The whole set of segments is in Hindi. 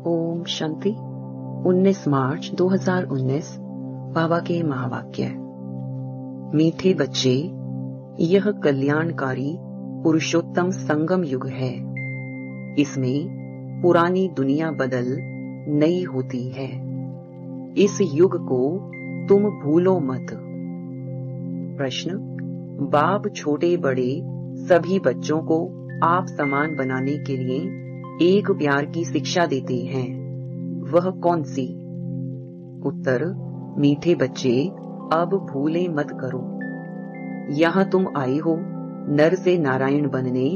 ओम शांति। 19 मार्च 2019 बाबा के महावाक्य। मीठे बच्चे, यह कल्याणकारी पुरुषोत्तम संगम युग है। इसमें पुरानी दुनिया बदल नई होती है। इस युग को तुम भूलो मत। प्रश्न: बाप छोटे बड़े सभी बच्चों को आप समान बनाने के लिए एक प्यार की शिक्षा देते हैं, वह कौन सी? उत्तर: मीठे बच्चे, अब भूले मत करो। यहाँ तुम आए हो नर से नारायण बनने,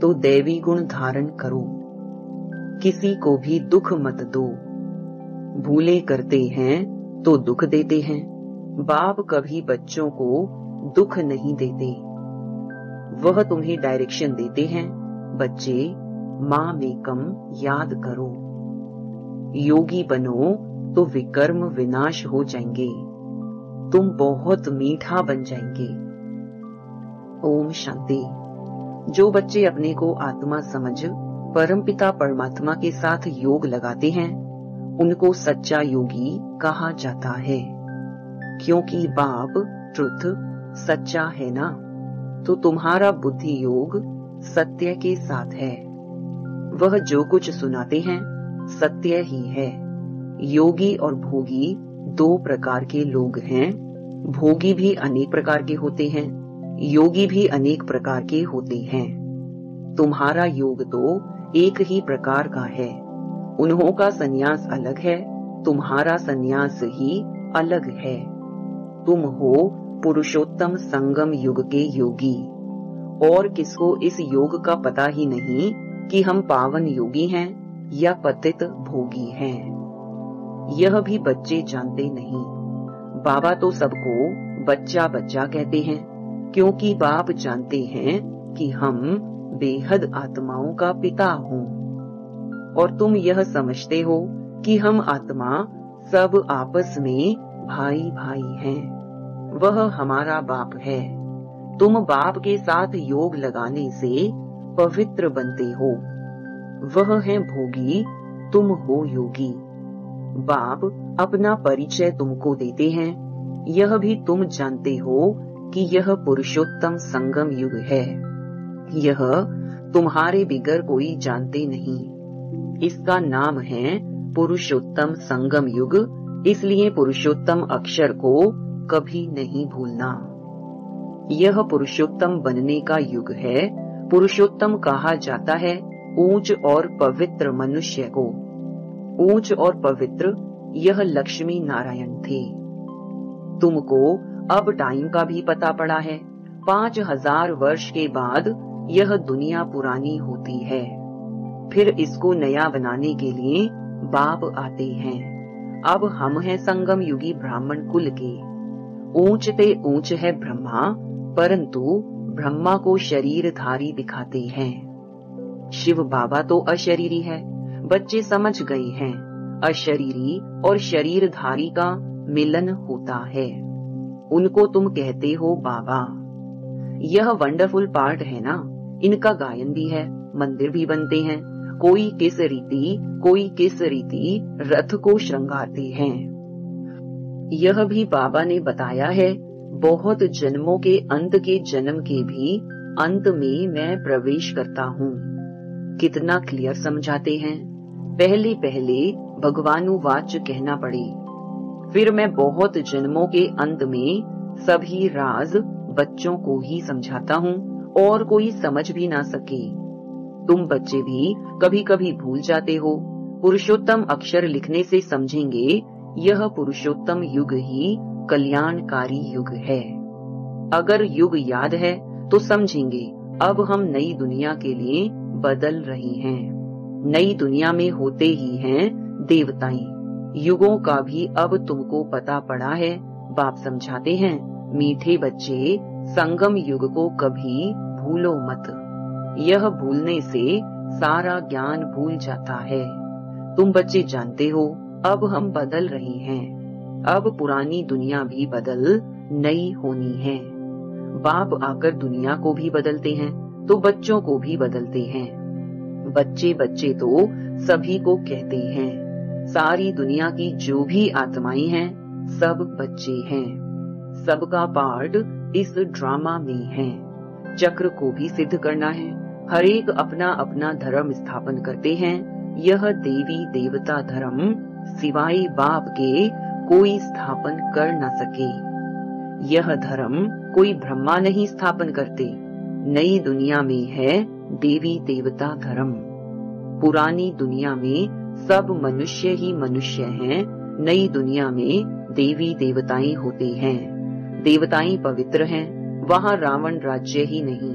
तो दैवी गुण धारण करो। किसी को भी दुख मत दो। भूले करते हैं तो दुख देते हैं। बाप कभी बच्चों को दुख नहीं देते। वह तुम्हें डायरेक्शन देते हैं। बच्चे, माँ में कम याद करो। योगी बनो तो विकर्म विनाश हो जाएंगे। तुम बहुत मीठा बन जाएंगे। ओम शांति। जो बच्चे अपने को आत्मा समझ परमपिता परमात्मा के साथ योग लगाते हैं, उनको सच्चा योगी कहा जाता है। क्योंकि बाप ट्रुथ सच्चा है ना, तो तुम्हारा बुद्धि योग सत्य के साथ है। वह जो कुछ सुनाते हैं सत्य ही है। योगी और भोगी दो प्रकार के लोग हैं। भोगी भी अनेक प्रकार के होते हैं, योगी भी अनेक प्रकार के होते हैं। तुम्हारा योग तो एक ही प्रकार का है। उन्हों का संन्यास अलग है, तुम्हारा संन्यास ही अलग है। तुम हो पुरुषोत्तम संगम युग के योगी। और किसको इस योग का पता ही नहीं कि हम पावन योगी हैं या पतित भोगी हैं। यह भी बच्चे जानते नहीं। बाबा तो सबको बच्चा बच्चा कहते हैं, क्योंकि बाप जानते हैं कि हम बेहद आत्माओं का पिता हूँ। और तुम यह समझते हो कि हम आत्मा सब आपस में भाई भाई हैं। वह हमारा बाप है। तुम बाप के साथ योग लगाने से पवित्र बनते हो। वह है भोगी, तुम हो योगी। बाप अपना परिचय तुमको देते हैं। यह भी तुम जानते हो कि यह पुरुषोत्तम संगम युग है। यह तुम्हारे बिगर कोई जानते नहीं। इसका नाम है पुरुषोत्तम संगम युग, इसलिए पुरुषोत्तम अक्षर को कभी नहीं भूलना। यह पुरुषोत्तम बनने का युग है। पुरुषोत्तम कहा जाता है ऊंच और पवित्र मनुष्य को। ऊंच और पवित्र यह लक्ष्मी नारायण थे। तुमको अब टाइम का भी पता पड़ा है। 5000 वर्ष के बाद यह दुनिया पुरानी होती है। फिर इसको नया बनाने के लिए बाप आते हैं। अब हम हैं संगम युगी ब्राह्मण कुल के। ऊंचते ऊंच है ब्रह्मा, परंतु ब्रह्मा को शरीरधारी दिखाते हैं। शिव बाबा तो अशरीरी है। बच्चे समझ गए हैं, अशरीरी और शरीरधारी का मिलन होता है। उनको तुम कहते हो बाबा। यह वंडरफुल पार्ट है ना। इनका गायन भी है, मंदिर भी बनते हैं। कोई किस रीति रथ को श्रृंगारते हैं। यह भी बाबा ने बताया है। बहुत जन्मों के अंत के जन्म के भी अंत में मैं प्रवेश करता हूँ। कितना क्लियर समझाते हैं। पहले पहले भगवानुवाच कहना पड़े। फिर मैं बहुत जन्मों के अंत में सभी राज बच्चों को ही समझाता हूँ और कोई समझ भी ना सके। तुम बच्चे भी कभी कभी भूल जाते हो। पुरुषोत्तम अक्षर लिखने से समझेंगे यह पुरुषोत्तम युग ही कल्याणकारी युग है। अगर युग याद है तो समझेंगे अब हम नई दुनिया के लिए बदल रहे हैं। नई दुनिया में होते ही हैं देवताएं। युगों का भी अब तुमको पता पड़ा है। बाप समझाते हैं, मीठे बच्चे, संगम युग को कभी भूलो मत। यह भूलने से सारा ज्ञान भूल जाता है। तुम बच्चे जानते हो अब हम बदल रहे हैं। अब पुरानी दुनिया भी बदल नई होनी है। बाप आकर दुनिया को भी बदलते हैं तो बच्चों को भी बदलते हैं। बच्चे बच्चे तो सभी को कहते हैं। सारी दुनिया की जो भी आत्माएं हैं सब बच्चे हैं। सबका पार्ट इस ड्रामा में है। चक्र को भी सिद्ध करना है। हर एक अपना अपना धर्म स्थापन करते हैं। यह देवी देवता धर्म सिवाय बाप के कोई स्थापन कर न सके। यह धर्म कोई ब्रह्मा नहीं स्थापन करते। नई दुनिया में है देवी देवता धर्म। पुरानी दुनिया में सब मनुष्य ही मनुष्य हैं। नई दुनिया में देवी देवताएं होते हैं। देवताएं पवित्र हैं। वहाँ रावण राज्य ही नहीं।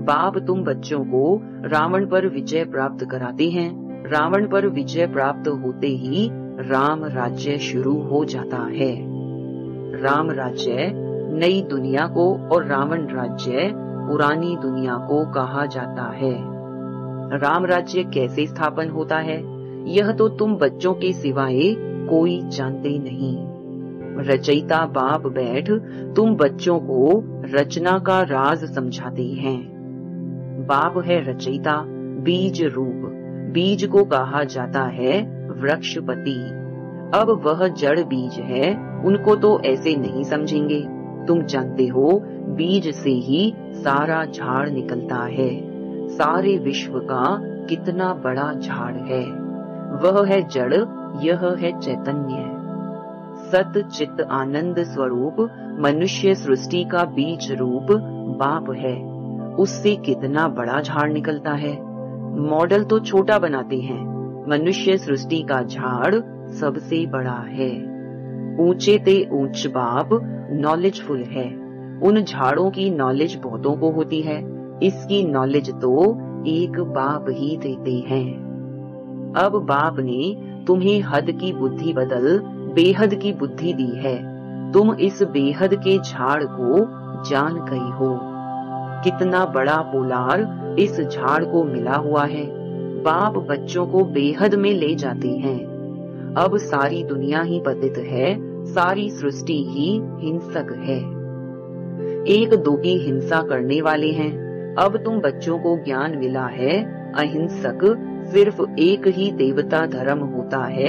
बाप तुम बच्चों को रावण पर विजय प्राप्त कराते हैं। रावण पर विजय प्राप्त होते ही राम राज्य शुरू हो जाता है। राम राज्य नई दुनिया को और रावण राज्य पुरानी दुनिया को कहा जाता है। राम राज्य कैसे स्थापन होता है यह तो तुम बच्चों के सिवाय कोई जानते नहीं। रचयिता बाप बैठ तुम बच्चों को रचना का राज समझाते हैं। बाप है रचयिता, बीज रूप। बीज को कहा जाता है वृक्षपति। अब वह जड़ बीज है, उनको तो ऐसे नहीं समझेंगे। तुम जानते हो बीज से ही सारा झाड़ निकलता है। सारे विश्व का कितना बड़ा झाड़ है। वह है जड़, यह है चैतन्य। सत चित आनंद स्वरूप मनुष्य सृष्टि का बीज रूप बाप है। उससे कितना बड़ा झाड़ निकलता है। मॉडल तो छोटा बनाते हैं। मनुष्य सृष्टि का झाड़ सबसे बड़ा है। ऊंचे ते ऊंच बाप नॉलेजफुल है। उन झाड़ों की नॉलेज बहुतों को होती है। इसकी नॉलेज तो एक बाप ही देते हैं। अब बाप ने तुम्हें हद की बुद्धि बदल बेहद की बुद्धि दी है। तुम इस बेहद के झाड़ को जान गई हो। कितना बड़ा पोलार इस झाड़ को मिला हुआ है। बाप बच्चों को बेहद में ले जाते हैं। अब सारी दुनिया ही पतित है। सारी सृष्टि ही हिंसक है। एक दो ही हिंसा करने वाले हैं। अब तुम बच्चों को ज्ञान मिला है। अहिंसक सिर्फ एक ही देवता धर्म होता है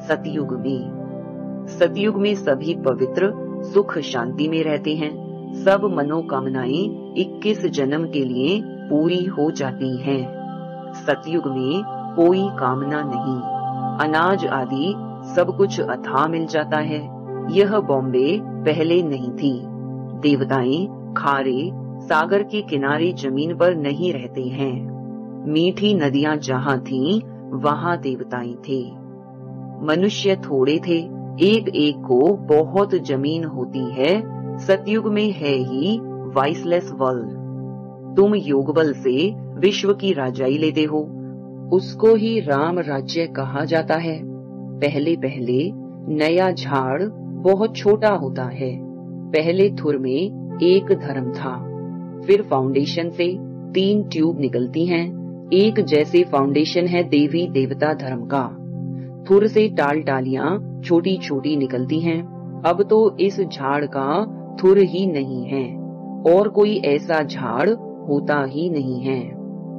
सतयुग में। सतयुग में सभी पवित्र सुख शांति में रहते हैं। सब मनोकामनाएं 21 जन्म के लिए पूरी हो जाती हैं। सतयुग में कोई कामना नहीं। अनाज आदि सब कुछ अथाह मिल जाता है। यह बॉम्बे पहले नहीं थी। देवताएं खारे सागर के किनारे जमीन पर नहीं रहते हैं। मीठी नदियां जहां थीं, वहां देवताएं थे। मनुष्य थोड़े थे। एक एक को बहुत जमीन होती है। सतयुग में है ही वाइसलेस वर्ल्ड। तुम योग बल से विश्व की राजाई लेते हो। उसको ही राम राज्य कहा जाता है। पहले पहले नया झाड़ बहुत छोटा होता है। पहले थुर में एक धर्म था। फिर फाउंडेशन से 3 ट्यूब निकलती हैं। एक जैसे फाउंडेशन है देवी देवता धर्म का। थुर से टाल टालियां छोटी छोटी निकलती हैं। अब तो इस झाड़ का थुर ही नहीं है और कोई ऐसा झाड़ होता ही नहीं है।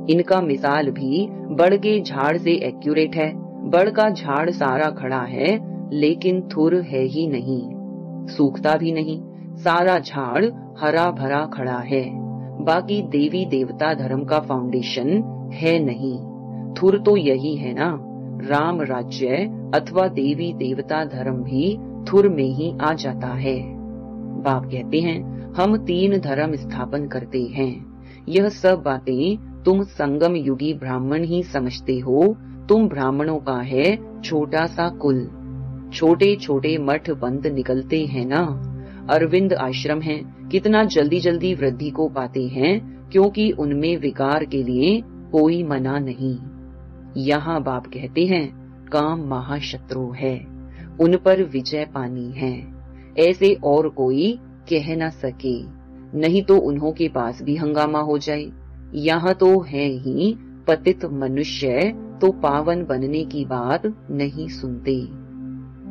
इनका मिसाल भी बड़ के झाड़ से एक्यूरेट है। बड़ का झाड़ सारा खड़ा है लेकिन थुर है ही नहीं, सूखता भी नहीं। सारा झाड़ हरा भरा खड़ा है। बाकी देवी देवता धर्म का फाउंडेशन है नहीं। थुर तो यही है ना। राम राज्य अथवा देवी देवता धर्म भी थुर में ही आ जाता है। बाप कहते हैं हम 3 धर्म स्थापन करते हैं। यह सब बातें तुम संगम युगी ब्राह्मण ही समझते हो। तुम ब्राह्मणों का है छोटा सा कुल। छोटे छोटे मठ बंद निकलते हैं ना। अरविंद आश्रम है। कितना जल्दी जल्दी वृद्धि को पाते हैं क्योंकि उनमें विकार के लिए कोई मना नहीं। यहाँ बाप कहते हैं काम महाशत्रु है, उन पर विजय पानी है। ऐसे और कोई कह न सके, नहीं तो उन्हों के पास भी हंगामा हो जाए। यहाँ तो है ही पतित मनुष्य, तो पावन बनने की बात नहीं सुनते।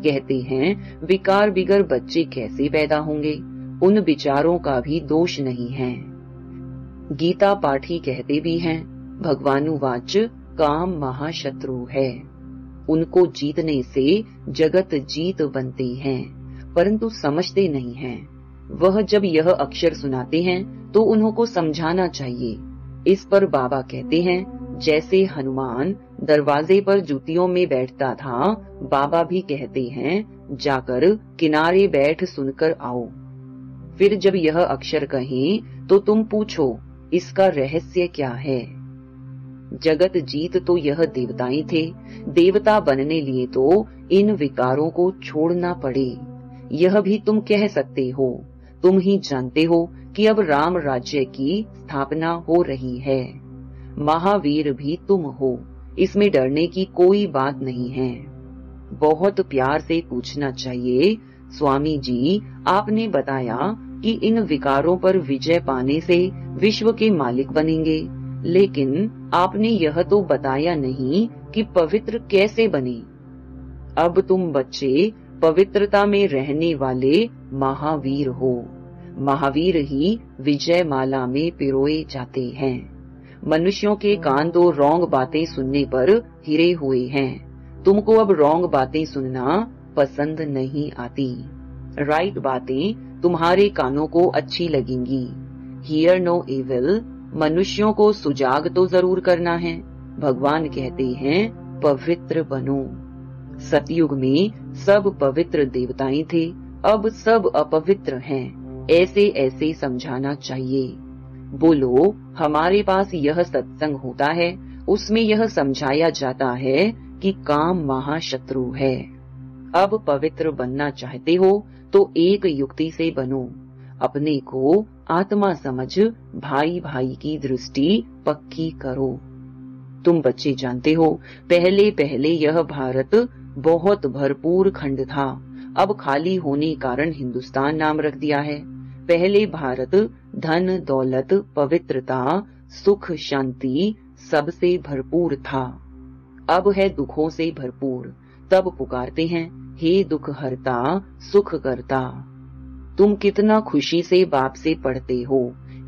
कहते हैं विकार बिगर बच्चे कैसे पैदा होंगे। उन विचारों का भी दोष नहीं है। गीता पाठी कहते भी हैं भगवानुवाच काम महाशत्रु है। उनको जीतने से जगत जीत बनते हैं, परंतु समझते नहीं हैं। वह जब यह अक्षर सुनाते हैं तो उनको समझाना चाहिए। इस पर बाबा कहते हैं, जैसे हनुमान दरवाजे पर जूतियों में बैठता था, बाबा भी कहते हैं, जाकर किनारे बैठ सुनकर आओ। फिर जब यह अक्षर कहें तो तुम पूछो, इसका रहस्य क्या है। जगत जीत तो यह देवताएं थे। देवता बनने लिए तो इन विकारों को छोड़ना पड़े। यह भी तुम कह सकते हो। तुम ही जानते हो कि अब राम राज्य की स्थापना हो रही है। महावीर भी तुम हो, इसमें डरने की कोई बात नहीं है। बहुत प्यार से पूछना चाहिए, स्वामी जी आपने बताया कि इन विकारों पर विजय पाने से विश्व के मालिक बनेंगे, लेकिन आपने यह तो बताया नहीं कि पवित्र कैसे बने। अब तुम बच्चे पवित्रता में रहने वाले महावीर हो। महावीर ही विजय माला में पिरोए जाते हैं। मनुष्यों के कान तो रॉन्ग बातें सुनने पर हिरे हुए हैं। तुमको अब रॉन्ग बातें सुनना पसंद नहीं आती। राइट बातें तुम्हारे कानों को अच्छी लगेंगी। Hear no evil. मनुष्यों को सुजाग तो जरूर करना है। भगवान कहते हैं, पवित्र बनो। सतयुग में सब पवित्र देवताएं थे, अब सब अपवित्र हैं। ऐसे ऐसे समझाना चाहिए। बोलो, हमारे पास यह सत्संग होता है, उसमें यह समझाया जाता है कि काम महाशत्रु है। अब पवित्र बनना चाहते हो तो एक युक्ति से बनो। अपने को आत्मा समझ भाई भाई की दृष्टि पक्की करो। तुम बच्चे जानते हो, पहले पहले यह भारत बहुत भरपूर खंड था। अब खाली होने कारण हिंदुस्तान नाम रख दिया है। पहले भारत धन दौलत पवित्रता सुख शांति सबसे भरपूर था। अब है दुखों से भरपूर। तब पुकारते हैं, हे दुख हरता सुख करता। तुम कितना खुशी से बाप से पढ़ते हो।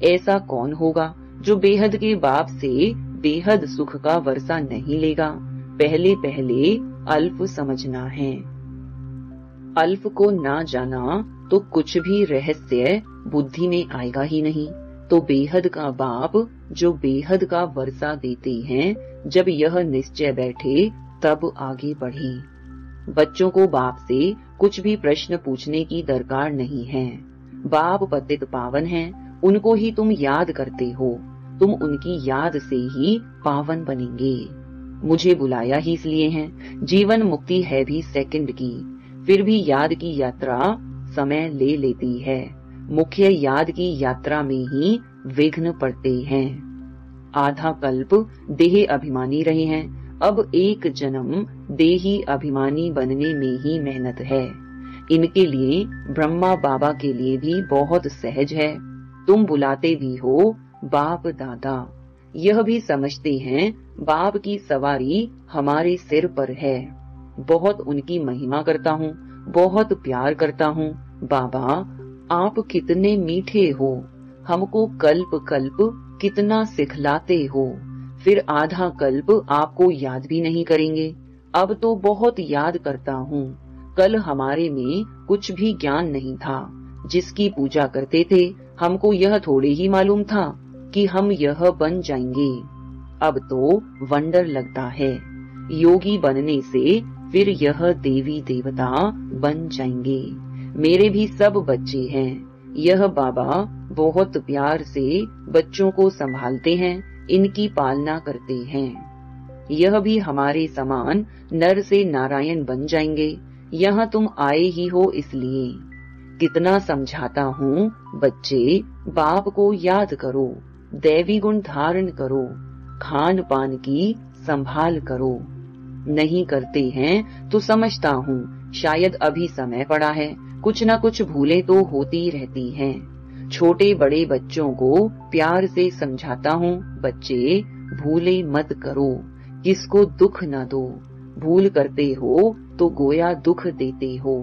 ऐसा कौन होगा जो बेहद के बाप से बेहद सुख का वर्षा नहीं लेगा। पहले पहले अल्प समझना है। अल्प को ना जाना तो कुछ भी रहस्य बुद्धि में आएगा ही नहीं। तो बेहद का बाप जो बेहद का वर्षा देते हैं, जब यह निश्चय बैठे तब आगे बढ़े। बच्चों को बाप से कुछ भी प्रश्न पूछने की दरकार नहीं है। बाप पतित पावन हैं, उनको ही तुम याद करते हो। तुम उनकी याद से ही पावन बनेंगे। मुझे बुलाया ही इसलिए है। जीवन मुक्ति है भी सेकंड की, फिर भी याद की यात्रा समय ले लेती है। मुख्य याद की यात्रा में ही विघ्न पड़ते हैं। आधा कल्प देह अभिमानी रहे हैं, अब एक जन्म देही अभिमानी बनने में ही मेहनत है। इनके लिए ब्रह्मा बाबा के लिए भी बहुत सहज है। तुम बुलाते भी हो बाप दादा। यह भी समझते हैं बाप की सवारी हमारे सिर पर है। बहुत उनकी महिमा करता हूँ, बहुत प्यार करता हूँ। बाबा आप कितने मीठे हो, हमको कल्प कल्प कितना सिखलाते हो, फिर आधा कल्प आपको याद भी नहीं करेंगे। अब तो बहुत याद करता हूँ। कल हमारे में कुछ भी ज्ञान नहीं था। जिसकी पूजा करते थे, हमको यह थोड़े ही मालूम था कि हम यह बन जाएंगे। अब तो वंडर लगता है। योगी बनने से फिर यह देवी देवता बन जाएंगे। मेरे भी सब बच्चे हैं। यह बाबा बहुत प्यार से बच्चों को संभालते हैं, इनकी पालना करते हैं। यह भी हमारे समान नर से नारायण बन जाएंगे। यहाँ तुम आए ही हो इसलिए। कितना समझाता हूँ, बच्चे बाप को याद करो, दैवी गुण धारण करो, खान पान की संभाल करो। नहीं करते हैं तो समझता हूँ शायद अभी समय पड़ा है। कुछ न कुछ भूलें तो होती रहती हैं। छोटे बड़े बच्चों को प्यार से समझाता हूँ, बच्चे भूले मत करो, किसको दुख न दो। भूल करते हो तो गोया दुख देते हो।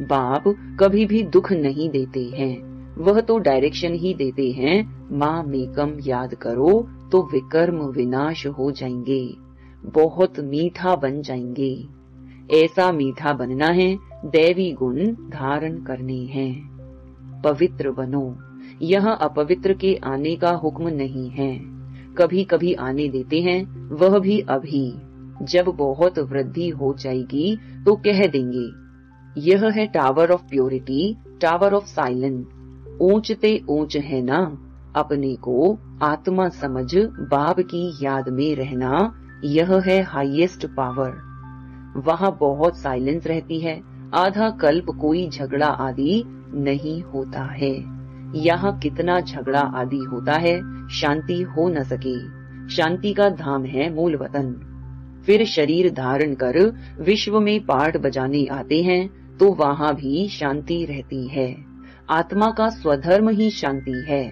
बाप कभी भी दुख नहीं देते हैं, वह तो डायरेक्शन ही देते हैं। माँ मेकम याद करो, तो विकर्म विनाश हो जाएंगे, बहुत मीठा बन जाएंगे। ऐसा मीठा बनना है, दैवी गुण धारण करने हैं। पवित्र बनो। यह अपवित्र के आने का हुक्म नहीं है, कभी कभी आने देते हैं, वह भी अभी। जब बहुत वृद्धि हो जाएगी तो कह देंगे। यह है tower of purity, tower of silence. ऊंचते ऊंच है ना, अपने को आत्मा समझ बाप की याद में रहना, यह है हाईएस्ट पावर। वहाँ बहुत साइलेंस रहती है, आधा कल्प कोई झगड़ा आदि नहीं होता है। यहाँ कितना झगड़ा आदि होता है, शांति हो न सके। शांति का धाम है मूल वतन। फिर शरीर धारण कर विश्व में पाठ बजाने आते हैं तो वहाँ भी शांति रहती है। आत्मा का स्वधर्म ही शांति है,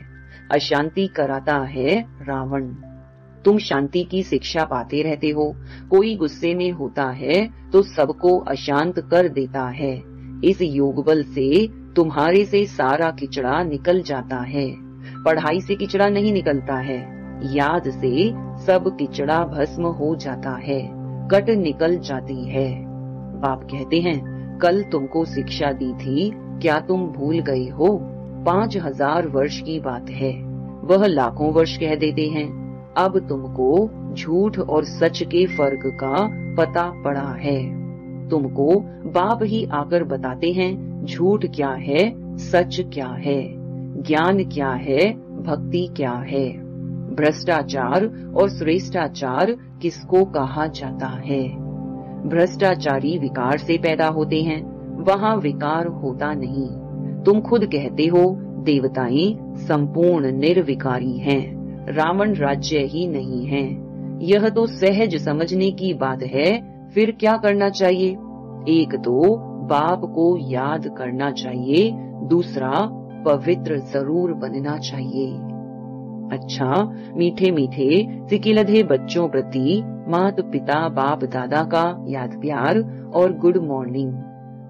अशांति कराता है रावण। तुम शांति की शिक्षा पाते रहते हो, कोई गुस्से में होता है तो सबको अशांत कर देता है। इस योग बल से तुम्हारे से सारा किचड़ा निकल जाता है। पढ़ाई से किचड़ा नहीं निकलता है, याद से सब किचड़ा भस्म हो जाता है, कट निकल जाती है। बाप कहते हैं, कल तुमको शिक्षा दी थी, क्या तुम भूल गए हो? 5000 वर्ष की बात है, वह लाखों वर्ष कह देते हैं। अब तुमको झूठ और सच के फर्क का पता पड़ा है। तुमको बाप ही आकर बताते हैं, झूठ क्या है, सच क्या है, ज्ञान क्या है, भक्ति क्या है, भ्रष्टाचार और श्रेष्ठाचार किसको कहा जाता है। भ्रष्टाचारी विकार से पैदा होते हैं, वहाँ विकार होता नहीं। तुम खुद कहते हो देवताएं संपूर्ण निर्विकारी हैं, रावण राज्य ही नहीं है। यह तो सहज समझने की बात है, फिर क्या करना चाहिए? एक तो बाप को याद करना चाहिए, दूसरा पवित्र जरूर बनना चाहिए। अच्छा, मीठे मीठे सिकिलधे बच्चों प्रति मात पिता बाप दादा का याद प्यार और गुड मॉर्निंग।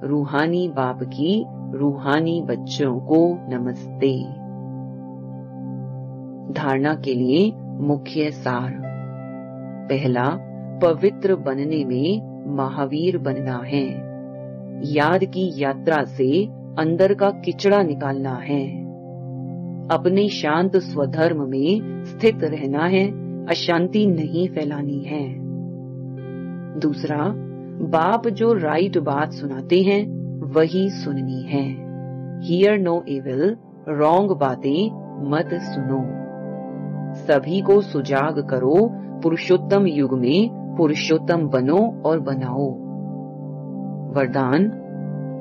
रूहानी बाप की रूहानी बच्चों को नमस्ते। धारणा के लिए मुख्य सार। पहला, पवित्र बनने में महावीर बनना है। याद की यात्रा से अंदर का किचड़ा निकालना है। अपने शांत स्वधर्म में स्थित रहना है, अशांति नहीं फैलानी है। दूसरा, बाप जो राइट बात सुनाते हैं वही सुननी है। हियर नो इविल, रॉन्ग बातें मत सुनो। सभी को सुजाग करो, पुरुषोत्तम युग में पुरुषोत्तम बनो और बनाओ। वरदान,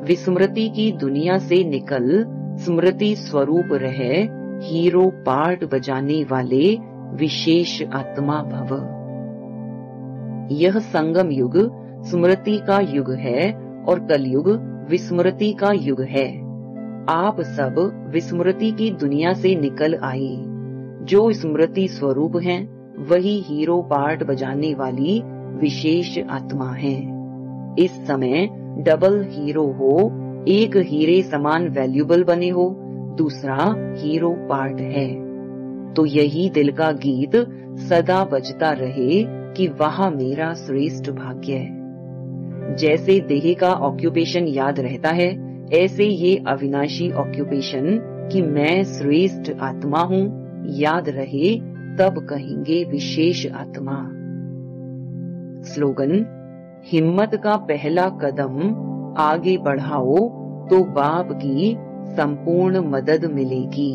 विस्मृति की दुनिया से निकल स्मृति स्वरूप रहे, हीरो पार्ट बजाने वाले विशेष आत्मा भव। यह संगम युग स्मृति का युग है और कलयुग विस्मृति का युग है। आप सब विस्मृति की दुनिया से निकल आए। जो स्मृति स्वरूप हैं, वही हीरो पार्ट बजाने वाली विशेष आत्मा है। इस समय डबल हीरो हो, एक हीरे समान वैल्यूबल बने हो, दूसरा हीरो पार्ट है। तो यही दिल का गीत सदा बजता रहे कि वह मेरा श्रेष्ठ भाग्य है। जैसे देह का ऑक्यूपेशन याद रहता है, ऐसे ये अविनाशी ऑक्यूपेशन कि मैं श्रेष्ठ आत्मा हूँ याद रहे, तब कहेंगे विशेष आत्मा। स्लोगन, हिम्मत का पहला कदम आगे बढ़ाओ तो बाप की संपूर्ण मदद मिलेगी।